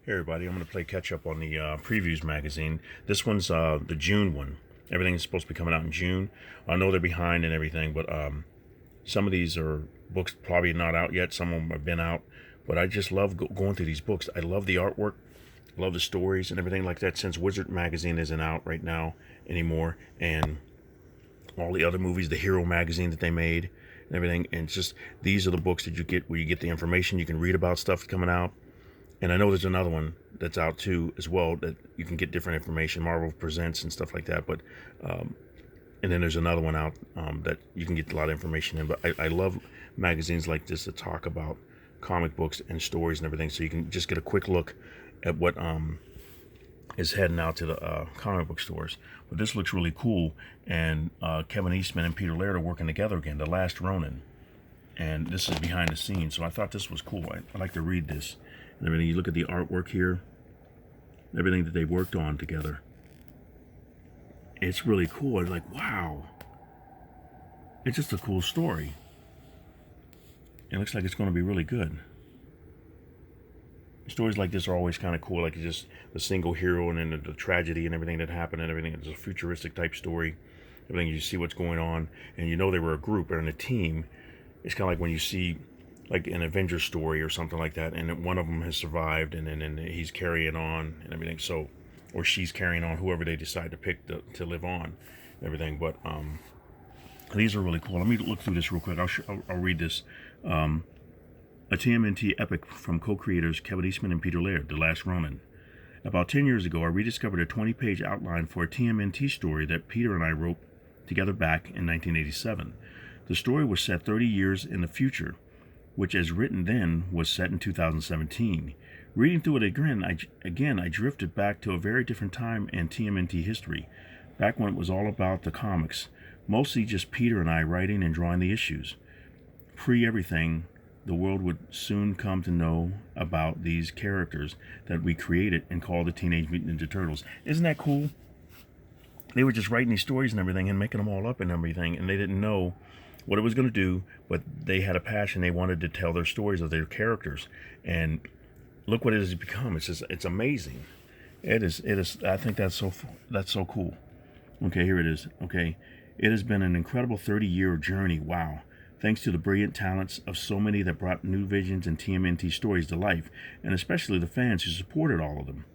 Hey everybody, I'm going to play catch up on the previews magazine. This one's the June one. Everything is supposed to be coming out in June. I know they're behind and everything, but some of these are books probably not out yet. Some of them have been out, but I just love going through these books. I love the artwork, I love the stories and everything like that. Since Wizard magazine isn't out right now anymore, and all the other movies, the Hero magazine that they made and everything, and it's just these are the books that you get where you get the information. You can read about stuff coming out. And I know there's another one that's out too as well that you can get different information, Marvel Presents and stuff like that. But and then there's another one out that you can get a lot of information in. But I love magazines like this that talk about comic books and stories and everything, so you can just get a quick look at what is heading out to the comic book stores. But this looks really cool, and Kevin Eastman and Peter Laird are working together again, The Last Ronin. And this is behind the scenes, so I thought this was cool. I like to read this and everything. You look at the artwork here, everything that they worked on together. It's really cool. It's like, wow. It's just a cool story. It looks like it's going to be really good. Stories like this are always kind of cool, like it's just the single hero and then the tragedy and everything that happened and everything. It's a futuristic type story. Everything, you see what's going on, and you know they were a group and a team. It's kind of like when you see like an Avengers story or something like that, and one of them has survived, and then he's carrying on and everything. So, or she's carrying on, whoever they decide to pick to live on, and everything. But these are really cool. Let me look through this real quick. I'll read this. A TMNT epic from co-creators Kevin Eastman and Peter Laird, The Last Ronin. About 10 years ago, I rediscovered a 20-page outline for a TMNT story that Peter and I wrote together back in 1987. The story was set 30 years in the future, which as written then was set in 2017. Reading through it again, I drifted back to a very different time in TMNT history, back when it was all about the comics, mostly just Peter and I writing and drawing the issues. Pre-everything, the world would soon come to know about these characters that we created and called the Teenage Mutant Ninja Turtles. Isn't that cool? They were just writing these stories and everything and making them all up and everything, and they didn't know what it was going to do, but they had a passion. They wanted to tell their stories of their characters, and look what it has become. It's amazing. It is. I think that's so cool. Okay, here it is. Okay, it has been an incredible 30-year journey. Wow. Thanks to the brilliant talents of so many that brought new visions and TMNT stories to life, and especially the fans who supported all of them.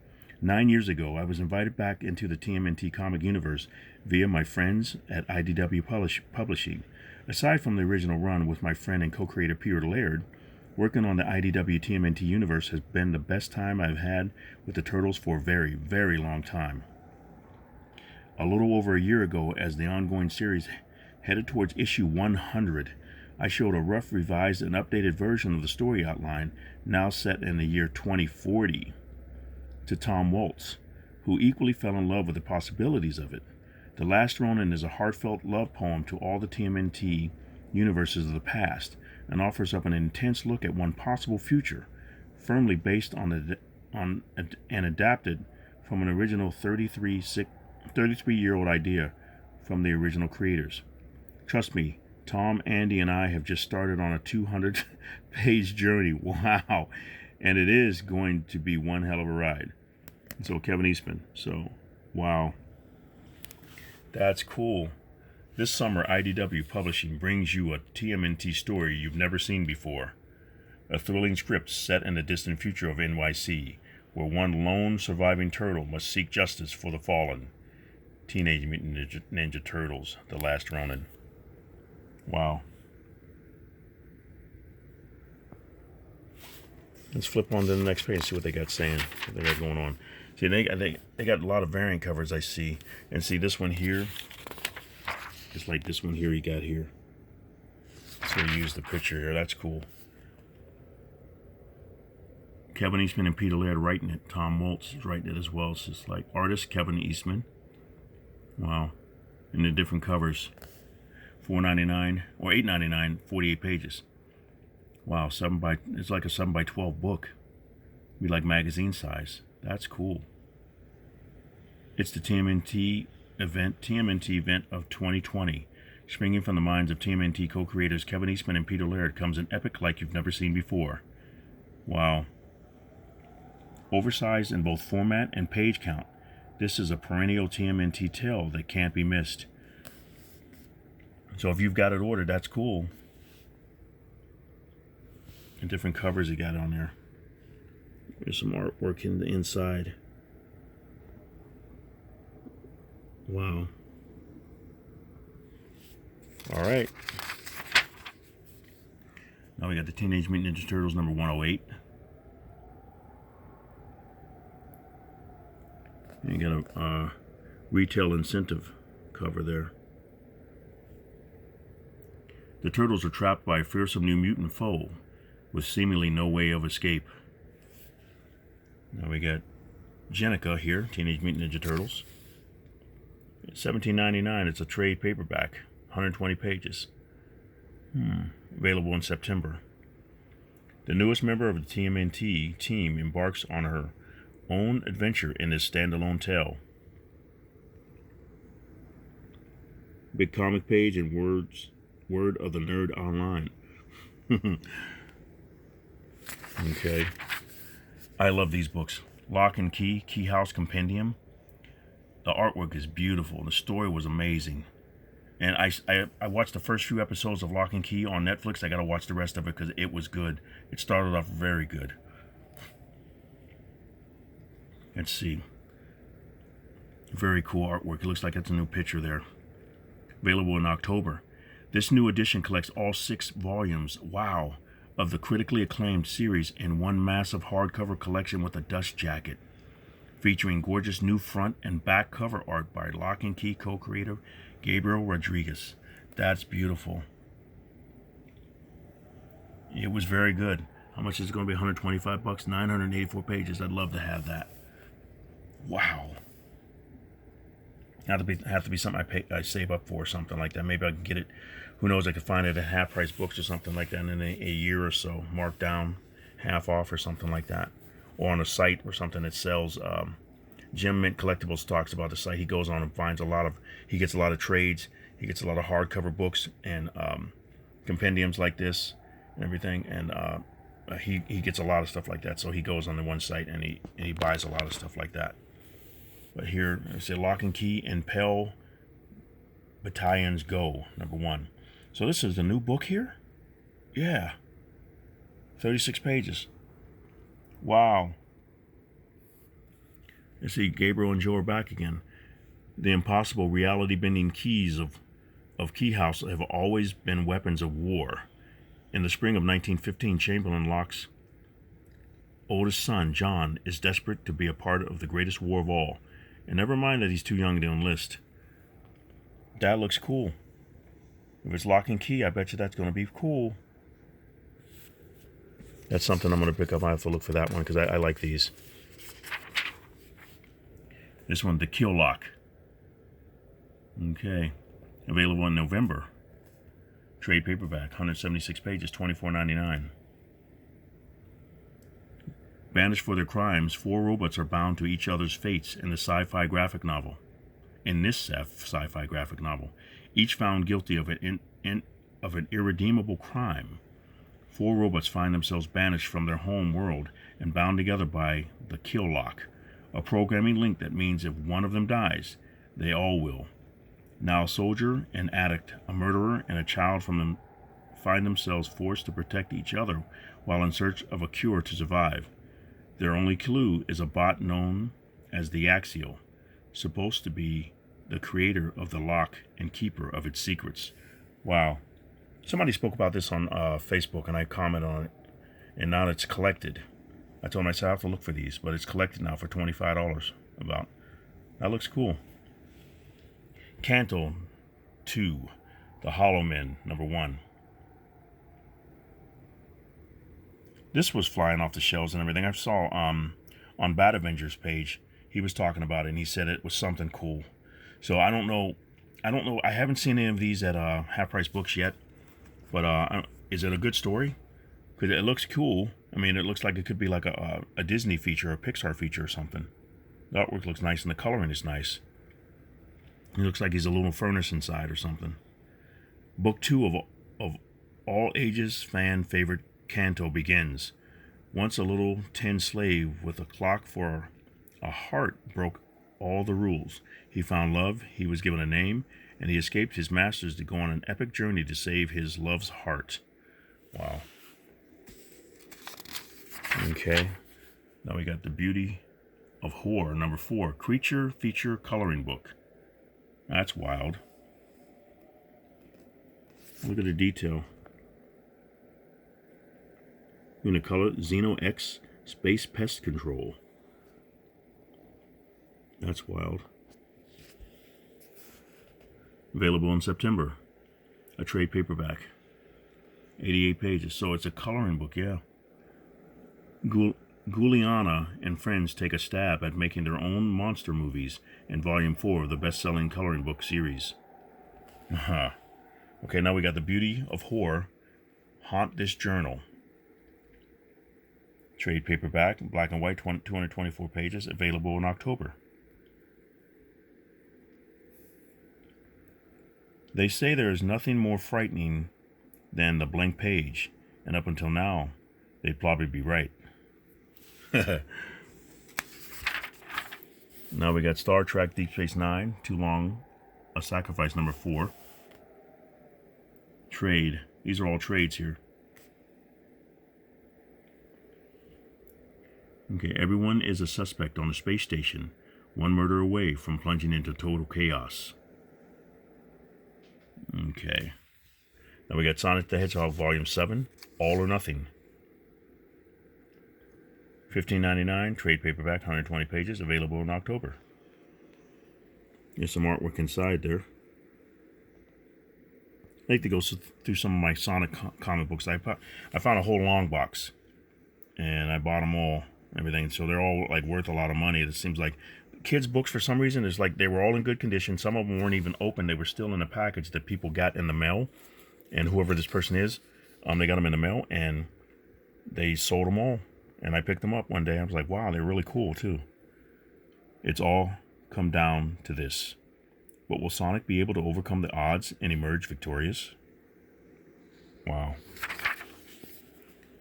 9 years ago, I was invited back into the TMNT comic universe via my friends at IDW Publishing. Aside from the original run with my friend and co-creator Peter Laird, working on the IDW TMNT universe has been the best time I've had with the Turtles for a very, very long time. A little over a year ago, as the ongoing series headed towards issue 100, I showed a rough, revised, and updated version of the story outline, now set in the year 2040, to Tom Waltz, who equally fell in love with the possibilities of it. The Last Ronin is a heartfelt love poem to all the TMNT universes of the past, and offers up an intense look at one possible future, firmly based on and adapted from an original 33-year-old idea from the original creators. Trust me, Tom, Andy, and I have just started on a 200-page journey. Wow. And it is going to be one hell of a ride. So Kevin Eastman. So, wow. That's cool. This summer, IDW Publishing brings you a TMNT story you've never seen before. A thrilling script set in the distant future of NYC, where one lone surviving turtle must seek justice for the fallen. Teenage Mutant Ninja Turtles, The Last Ronin. Wow. Let's flip on to the next page and see what they got saying, what they got going on. See, they got a lot of variant covers, I see. And see this one here, just like this one here you got here. So you use the picture here. That's cool. Kevin Eastman and Peter Laird writing it. Tom Waltz is writing it as well. So it's like artist Kevin Eastman. Wow. And the different covers. $4.99 or $8.99, 48 pages. Wow, it's like a 7x12 book. Be like magazine size. That's cool. It's the TMNT event of 2020. Springing from the minds of TMNT co-creators Kevin Eastman and Peter Laird comes an epic like you've never seen before. Wow. Oversized in both format and page count, this is a perennial TMNT tale that can't be missed. So if you've got it ordered, that's cool. And different covers you got on there. There's some artwork in the inside. Wow. All right. Now we got the Teenage Mutant Ninja Turtles number 108. You got a retail incentive cover there. The Turtles are trapped by a fearsome new mutant foe with seemingly no way of escape. Now we got Jenica here, Teenage Mutant Ninja Turtles. $17.99. It's a trade paperback, 120 pages. Available in September. The newest member of the TMNT team embarks on her own adventure in this standalone tale. Big comic page and word of the nerd online. Okay. I love these books. Lock and Key, Key House Compendium. The artwork is beautiful. The story was amazing. And I watched the first few episodes of Lock and Key on Netflix. I got to watch the rest of it because it was good. It started off very good. Let's see. Very cool artwork. It looks like it's a new picture there. Available in October. This new edition collects all 6 volumes, wow, of the critically acclaimed series in one massive hardcover collection with a dust jacket, featuring gorgeous new front and back cover art by Lock and Key co-creator Gabriel Rodriguez. That's beautiful. It was very good. How much is it going to be? $125? 984 pages. I'd love to have that. Wow. Have to be something I save up for or something like that. Maybe I can get it. Who knows? I could find it at Half Price Books or something like that in a year or so, marked down, half off or something like that, or on a site or something that sells. Jim Mint Collectibles talks about the site. He goes on and finds he gets a lot of trades. He gets a lot of hardcover books and compendiums like this and everything. And he gets a lot of stuff like that. So he goes on the one site and he buys a lot of stuff like that. But here, I say Lock and Key and Pell Battalions Go, number 1. So this is the new book here? Yeah. 36 pages. Wow. Let's see, Gabriel and Joe are back again. The impossible reality-bending keys of Key House have always been weapons of war. In the spring of 1915, Chamberlain Locke's oldest son, John, is desperate to be a part of the greatest war of all. And never mind that he's too young to enlist. That looks cool. If it's Lock and Key, I bet you that's going to be cool. That's something I'm going to pick up. I have to look for that one because I like these. This one, The Kill Lock. Okay. Available in November. Trade paperback, 176 pages, $24.99. Banished for their crimes, 4 robots are bound to each other's fates in the sci-fi graphic novel. In this sci-fi graphic novel, each found guilty of an irredeemable crime. 4 robots find themselves banished from their home world and bound together by the Kill Lock, a programming link that means if one of them dies, they all will. Now a soldier, an addict, a murderer, and a child from them find themselves forced to protect each other while in search of a cure to survive. Their only clue is a bot known as the Axial, supposed to be the creator of the lock and keeper of its secrets. Wow. Somebody spoke about this on Facebook, and I commented on it, and now it's collected. I told myself I have to look for these, but it's collected now for $25 about. That looks cool. Canto 2, The Hollow Men, number 1. This was flying off the shelves and everything. I saw on Bad Avengers page, he was talking about it, and he said it was something cool. So I don't know. I haven't seen any of these at Half Price Books yet, but is it a good story? Because it looks cool. I mean, it looks like it could be like a Disney feature, a Pixar feature or something. The artwork looks nice, and the coloring is nice. It looks like he's a little furnace inside or something. Book 2 of all ages fan favorite Canto begins. Once a little tin slave with a clock for a heart broke all the rules. He found love, he was given a name, and he escaped his masters to go on an epic journey to save his love's heart. Wow. Okay. Now we got the Beauty of Horror, number 4, Creature Feature Coloring Book. That's wild. Look at the detail. Unicolor Xeno X Space Pest Control. That's wild. Available in September. A trade paperback. 88 pages. So it's a coloring book, yeah. Guliana and friends take a stab at making their own monster movies in Volume 4 of the best-selling coloring book series. Okay, now we got the Beauty of Horror, Haunt This Journal. Trade paperback, black and white, 224 pages, available in October. They say there is nothing more frightening than the blank page, and up until now, they'd probably be right. Now we got Star Trek Deep Space Nine, Too Long a Sacrifice, number 4. Trade. These are all trades here. Okay, everyone is a suspect on the space station, one murder away from plunging into total chaos. Okay. Now we got Sonic the Hedgehog Volume 7, All or Nothing. $15.99, trade paperback, 120 pages, available in October. There's some artwork inside there. I like to go through some of my Sonic comic books. I found a whole long box, and I bought them all, everything. So they're all like worth a lot of money. It seems like kids' books, for some reason, it's like they were all in good condition. Some of them weren't even open. They were still in a package that people got in the mail, and whoever this person is, they got them in the mail, and they sold them all. And I picked them up one day. I was like, wow, they're really cool too. It's all come down to this. But will Sonic be able to overcome the odds and emerge victorious? Wow.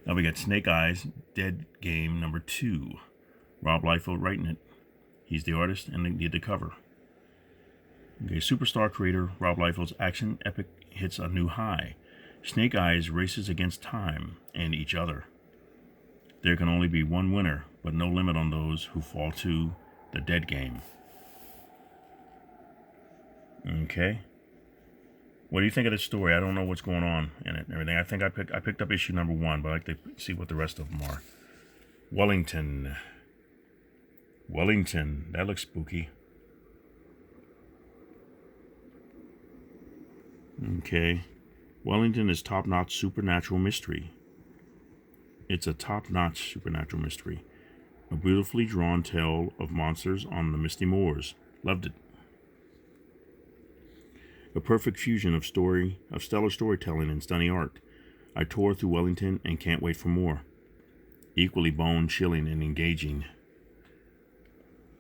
Now we got Snake Eyes Dead Game number 2. Rob Liefeld writing it. He's the artist and they did the cover. Okay, superstar creator Rob Liefeld's action epic hits a new high. Snake Eyes races against time and each other. There can only be one winner, but no limit on those who fall to the dead game. Okay. What do you think of this story? I don't know what's going on in it and everything. I think I picked up issue number 1, but I'd like to see what the rest of them are. Wellington. That looks spooky. Okay. Wellington is top-notch supernatural mystery. It's a top-notch supernatural mystery. A beautifully drawn tale of monsters on the misty moors. Loved it. A perfect fusion of stellar storytelling and stunning art. I tore through Wellington and can't wait for more. Equally bone-chilling and engaging.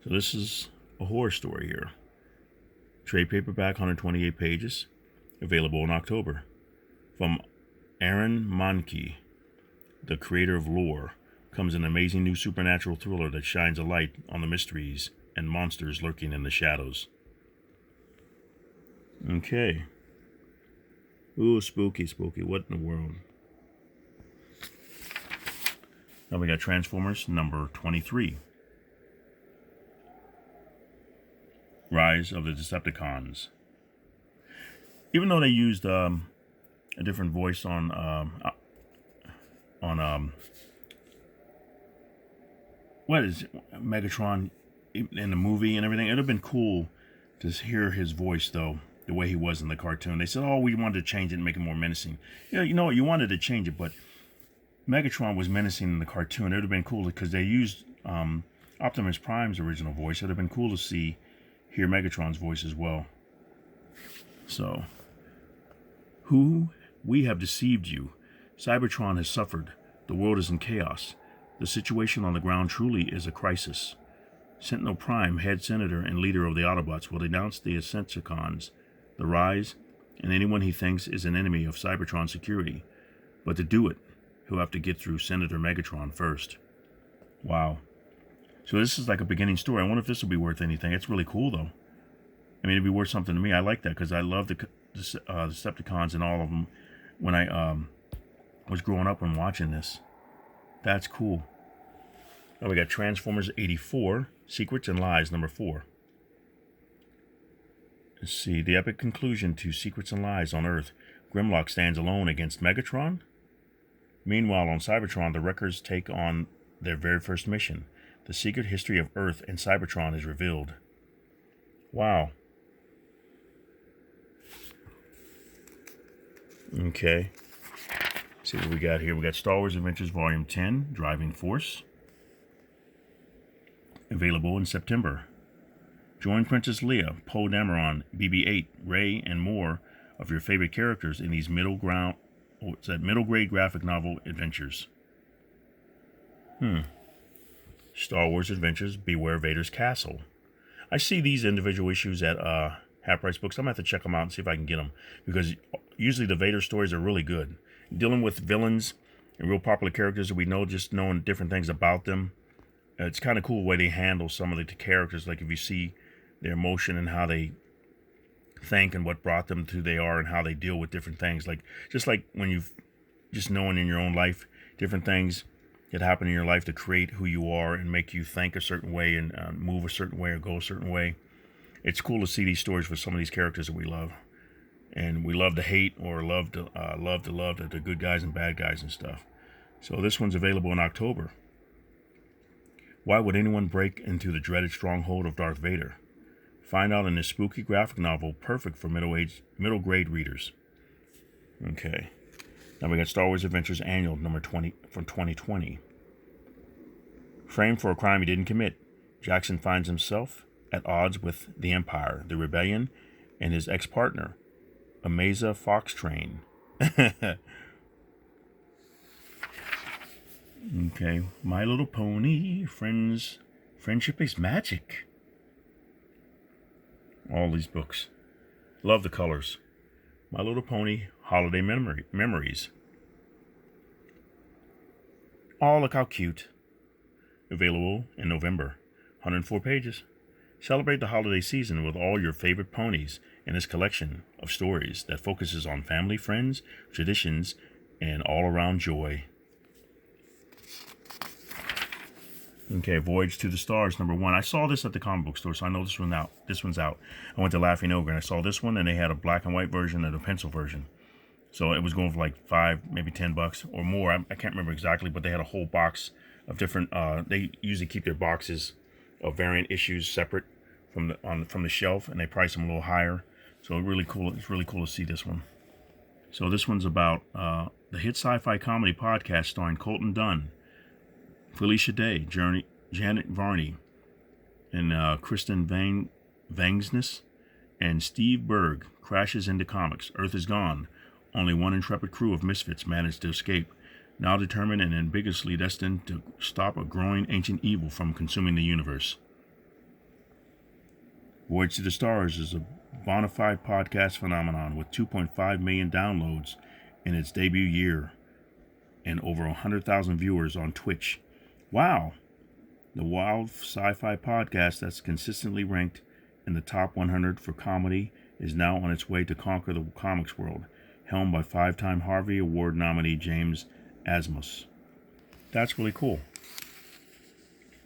So this is a horror story here. Trade paperback, 128 pages. Available in October. From Aaron Mahnke, the creator of Lore, comes an amazing new supernatural thriller that shines a light on the mysteries and monsters lurking in the shadows. Okay. Ooh, spooky. What in the world? Now we got Transformers number 23. Rise of the Decepticons. Even though they used a different voice on what is it? Megatron in the movie and everything, it would have been cool to hear his voice though, the way he was in the cartoon. They said, oh, we wanted to change it and make it more menacing. Yeah, you know what, you wanted to change it, but Megatron was menacing in the cartoon. It would have been cool because they used Optimus Prime's original voice. It would have been cool to hear Megatron's voice as well. So, we have deceived you. Cybertron has suffered. The world is in chaos. The situation on the ground truly is a crisis. Sentinel Prime, head senator and leader of the Autobots, will denounce the Decepticons, the Rise, and anyone he thinks is an enemy of Cybertron security. But to do it, he'll have to get through Senator Megatron first. Wow. So this is like a beginning story. I wonder if this will be worth anything. It's really cool, though. I mean, it'd be worth something to me. I like that because I love the Decepticons and all of them when I was growing up and watching this. That's cool. Now we got Transformers 84, Secrets and Lies, number 4. Let's see. The epic conclusion to Secrets and Lies on Earth. Grimlock stands alone against Megatron. Meanwhile, on Cybertron, the Wreckers take on their very first mission. The secret history of Earth and Cybertron is revealed. Wow. Okay. Let's see what we got here. We got Star Wars Adventures Volume 10, Driving Force. Available in September. Join Princess Leia, Poe Dameron, BB-8, Rey, and more of your favorite characters in these middle grade graphic novel adventures. Star Wars Adventures, Beware Vader's Castle. I see these individual issues at Half Price Books. I'm going to have to check them out and see if I can get them, because usually the Vader stories are really good. Dealing with villains and real popular characters that we know, just knowing different things about them. It's kind of cool the way they handle some of the characters, like if you see their emotion and how they think and what brought them to who they are and how they deal with different things. Like just like when you've just knowing in your own life different things that happen in your life to create who you are and make you think a certain way and move a certain way or go a certain way. It's cool to see these stories with some of these characters that we love, and we love to hate or love the good guys and bad guys and stuff. So this one's available in October. Why would anyone break into the dreaded stronghold of Darth Vader? Find out in this spooky graphic novel, perfect for middle grade readers. Okay. Now we got Star Wars Adventures Annual number 20 from 2020. Framed for a crime he didn't commit, Jackson finds himself at odds with the Empire, the Rebellion, and his ex-partner, Amaza Foxtrain. Okay. My Little Pony, Friendship is Magic. All these books. Love the colors. My Little Pony, Holiday Memories. Oh, look how cute. Available in November. 104 pages. Celebrate the holiday season with all your favorite ponies in this collection of stories that focuses on family, friends, traditions, and all-around joy. Okay, Voyage to the Stars, number 1. I saw this at the comic book store, so I know this one's out. I went to Laughing Ogre, and I saw this one, and they had a black and white version and a pencil version. So it was going for like $5, maybe $10 or more. I can't remember exactly, but they had a whole box of different. They usually keep their boxes of variant issues separate from the shelf, and they price them a little higher. So really cool. It's really cool to see this one. So this one's about the hit sci-fi comedy podcast starring Colton Dunn, Felicia Day, Janet Varney, and Kristen Vangsness, and Steve Berg crashes into comics. Earth is gone. Only one intrepid crew of misfits managed to escape, now determined and ambiguously destined to stop a growing ancient evil from consuming the universe. Voyage to the Stars is a bona fide podcast phenomenon with 2.5 million downloads in its debut year and over 100,000 viewers on Twitch. Wow! The wild sci-fi podcast that's consistently ranked in the top 100 for comedy is now on its way to conquer the comics world, helmed by 5-time Harvey Award nominee James Asmus. That's really cool.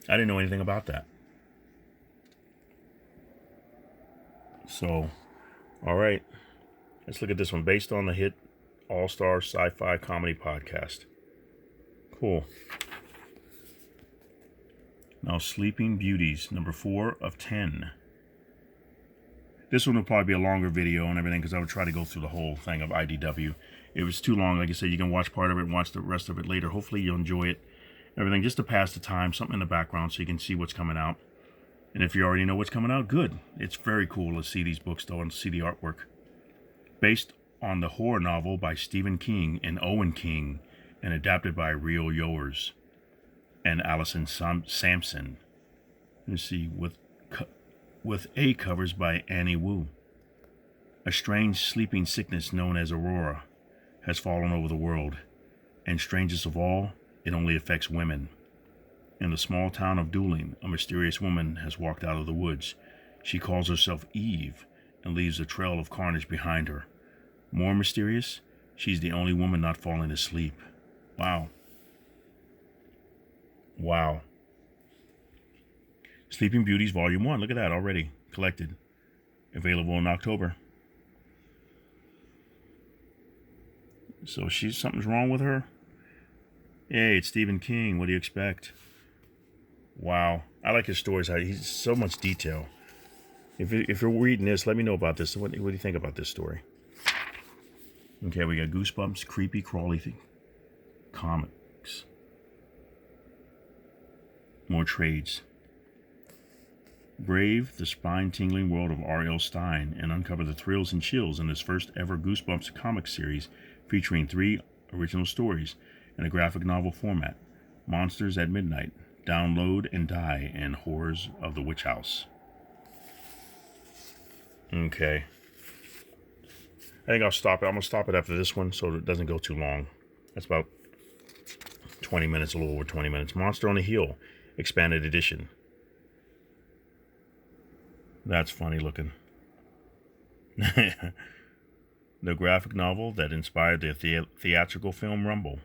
I didn't know anything about that. So, all right. Let's look at this one. Based on the hit all-star sci-fi comedy podcast. Cool. Now, Sleeping Beauties, number 4 of 10. This one will probably be a longer video and everything because I would try to go through the whole thing of IDW. It was too long. Like I said, you can watch part of it and watch the rest of it later. Hopefully you'll enjoy it. Everything just to pass the time, something in the background so you can see what's coming out. And if you already know what's coming out, good. It's very cool to see these books, though, and see the artwork. Based on the horror novel by Stephen King and Owen King, and adapted by Rio Yoers and Allison Sampson. Let's see, with A covers by Annie Wu. A strange sleeping sickness known as Aurora has fallen over the world. And strangest of all, it only affects women. In the small town of Dueling, a mysterious woman has walked out of the woods. She calls herself Eve and leaves a trail of carnage behind her. More mysterious, she's the only woman not falling asleep. Wow. Wow. Sleeping Beauties Volume 1. Look at that already. Collected. Available in October. So something's wrong with her? Hey, it's Stephen King. What do you expect? Wow. I like his stories. He's so much detail. If you're reading this, let me know about this. What do you think about this story? Okay, we got Goosebumps, creepy, crawly comics. More trades. Brave the spine-tingling world of R.L. Stine and uncover the thrills and chills in his first ever Goosebumps comic series featuring 3 original stories in a graphic novel format. Monsters at Midnight, Download and Die, and Horrors of the Witch House. Okay. I think I'll stop it. I'm going to stop it after this one so it doesn't go too long. That's about 20 minutes, a little over 20 minutes. Monster on the Hill, expanded edition. That's funny looking. The graphic novel that inspired the theatrical film Rumble.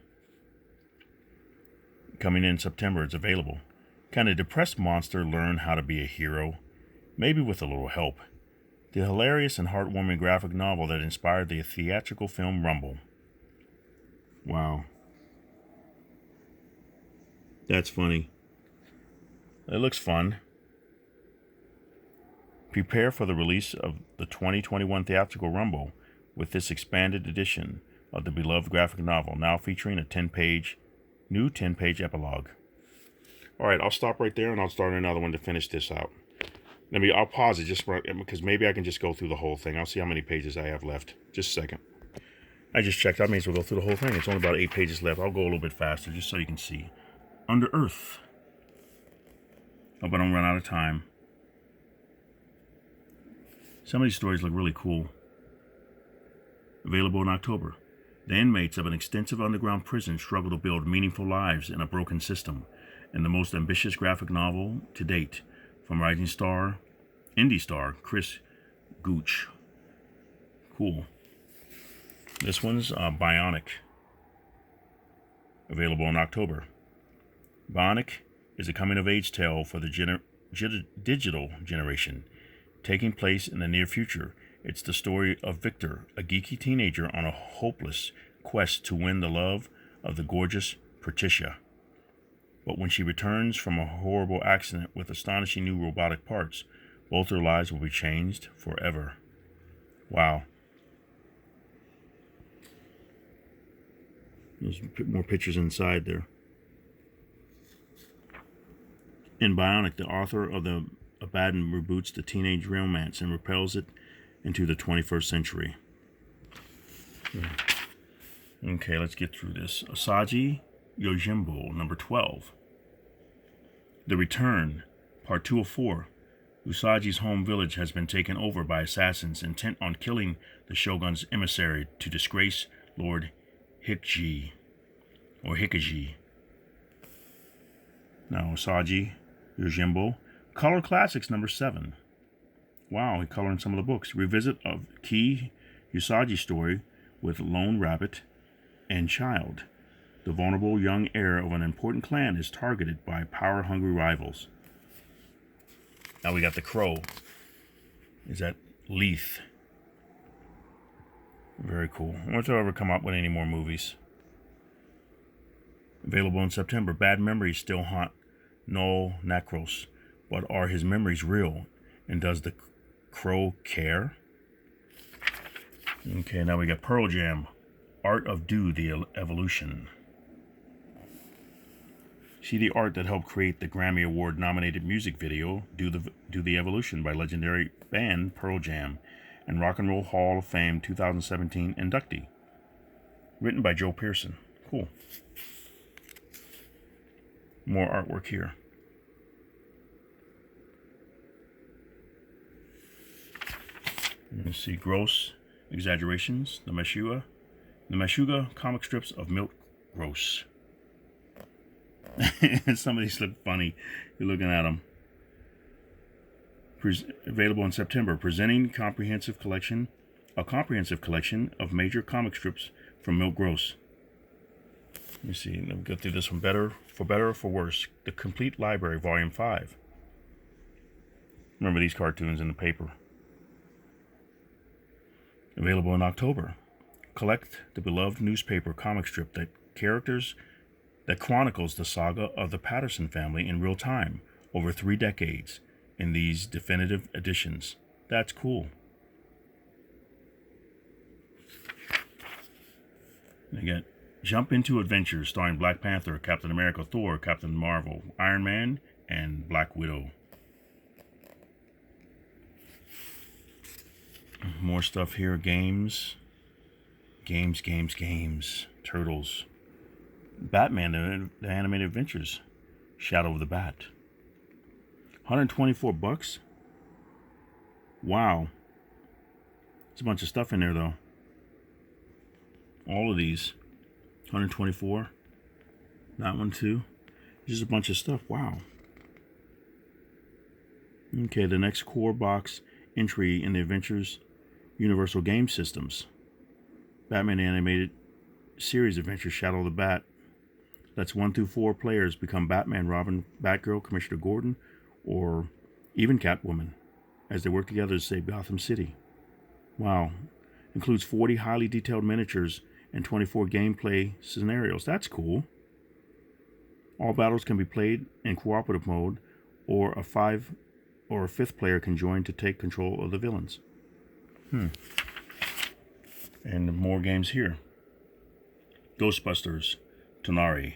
Coming in September, it's available. Can a depressed monster learn how to be a hero? Maybe with a little help. The hilarious and heartwarming graphic novel that inspired the theatrical film Rumble. Wow. That's funny. It looks fun. Prepare for the release of the 2021 theatrical Rumble with this expanded edition of the beloved graphic novel, now featuring a new 10-page epilogue. All right, I'll stop right there and I'll start another one to finish this out. I'll pause it just because maybe I can just go through the whole thing. I'll see how many pages I have left. Just a second. I just checked. I may as well go through the whole thing. It's only about 8 pages left. I'll go a little bit faster just so you can see. Under Earth. Hope I don't run out of time. Some of these stories look really cool. Available in October. The inmates of an extensive underground prison struggle to build meaningful lives in a broken system. In the most ambitious graphic novel to date, from rising star, indie star Chris Gooch. Cool. This one's Bionic. Available in October. Bionic is a coming-of-age tale for the digital generation. Taking place in the near future, it's the story of Victor, a geeky teenager on a hopeless quest to win the love of the gorgeous Patricia. But when she returns from a horrible accident with astonishing new robotic parts, both their lives will be changed forever. Wow. There's more pictures inside there. In Bionic, the author of the Abaddon reboots the teenage romance and propels it into the 21st century. Okay, let's get through this. Asaji Yojimbo, number 12. The Return, part 2 of 4. Usaji's home village has been taken over by assassins intent on killing the shogun's emissary to disgrace Lord Hikji, or Hikiji. Now, Asaji Yojimbo, Color Classics, number 7. Wow, he colored in some of the books. Revisit of key Usagi story with Lone Rabbit and Child. The vulnerable young heir of an important clan is targeted by power-hungry rivals. Now we got The Crow. Is that Leith? Very cool. I wonder if they'll ever come up with any more movies. Available in September. Bad memories still haunt Noel Nakros, but are his memories real? And does the Crow care? Okay, now we got Pearl Jam. Art of Do the Evolution. See the art that helped create the Grammy Award nominated music video Do the Evolution by legendary band Pearl Jam and Rock and Roll Hall of Fame 2017 inductee. Written by Joe Pearson. Cool. More artwork here. You see Gross Exaggerations, the Meshuggah comic strips of Milt Gross. Some of these look funny. You're looking at them. Available in September. Presenting a comprehensive collection of major comic strips from Milk Gross. Let me see. Let me go through this one. Better or for worse. The Complete Library, Volume 5. Remember these cartoons in the paper. Available in October. Collect the beloved newspaper comic strip that chronicles the saga of the Patterson family in real time over 3 decades in these definitive editions. That's cool. They got Jump Into Adventures starring Black Panther, Captain America, Thor, Captain Marvel, Iron Man, and Black Widow. More stuff here. Games. Turtles. Batman, the Animated Adventures. Shadow of the Bat. $124. Wow. There's a bunch of stuff in there, though. All of these. 124. That one, too. Just a bunch of stuff. Wow. Okay, the next core box entry in the Adventures Universal Game Systems. Batman Animated Series Adventures Shadow of the Bat. Lets 1 through 4 players become Batman, Robin, Batgirl, Commissioner Gordon, or even Catwoman as they work together to save Gotham City. Wow. Includes 40 highly detailed miniatures and 24 gameplay scenarios. That's cool. All battles can be played in cooperative mode, or a 5th player can join to take control of the villains. And more games here. Ghostbusters, Tonari,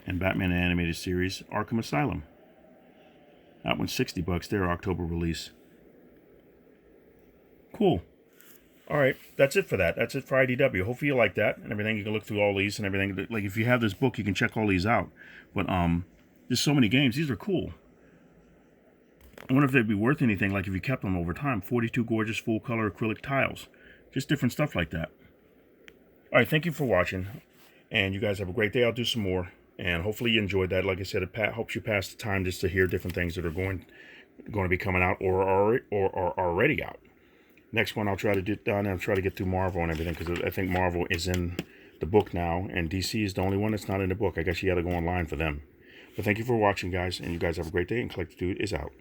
and Batman Animated Series Arkham Asylum. That one's $60, their October release. Cool. Alright, that's it for that. That's it for IDW. Hopefully you like that and everything. You can look through all these and everything. Like, if you have this book, you can check all these out. But there's so many games. These are cool. I wonder if they'd be worth anything, like if you kept them over time. 42 gorgeous full-color acrylic tiles. Just different stuff like that. Alright, thank you for watching. And you guys have a great day. I'll do some more. And hopefully you enjoyed that. Like I said, it helps you pass the time just to hear different things that are going to be coming out or are already out. Next one I'll try to do done. I'll try to get through Marvel and everything, because I think Marvel is in the book now, and DC is the only one that's not in the book. I guess you got to go online for them. But thank you for watching, guys, and you guys have a great day. And Collect the Dude is out.